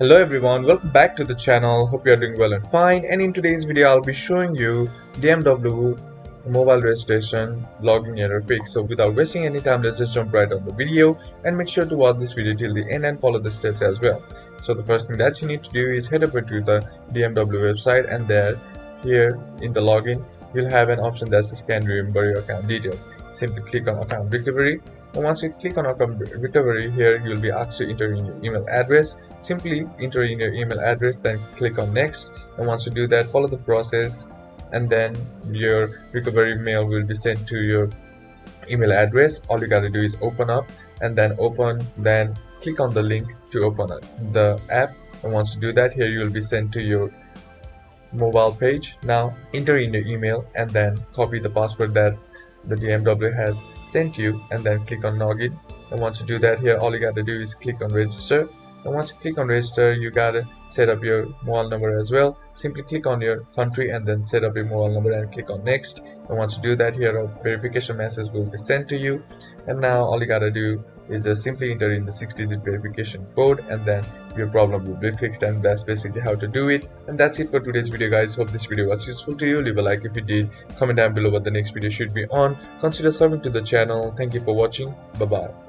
Hello everyone, welcome back to the channel. Hope you are doing well and fine. And in today's video, I'll be showing you DMW mobile registration login error fix. So without wasting any time, let's just jump right on the video and make sure to watch this video till the end and follow the steps as well. So the first thing that you need to do is head over to the DMW website, and there here in the login, you'll have an option that says can remember your account details. Simply click on account recovery. And once you click on account recovery, here you'll be asked to enter in your email address. Simply enter in your email address, then click on next. And once you do that, follow the process, and then your recovery mail will be sent to your email address. All you gotta do is open up, and then click on the link to open the app. And once you do that, here you will be sent to your mobile page. Now enter in your email and then copy the password that the DMW has sent you, and then click on login. And once you do that, here all you gotta do is click on register. And once you click on register, you gotta set up your mobile number as well. Simply click on your country and then set up your mobile number and click on next. And once you do that, here a verification message will be sent to you. And now all you gotta do is just simply enter in the 6-digit verification code, and then your problem will be fixed. And that's basically how to do it. And that's it for today's video, guys. Hope this video was useful to you. Leave a like if you did. Comment down below what the next video should be on. Consider subbing to the channel. Thank you for watching. Bye bye.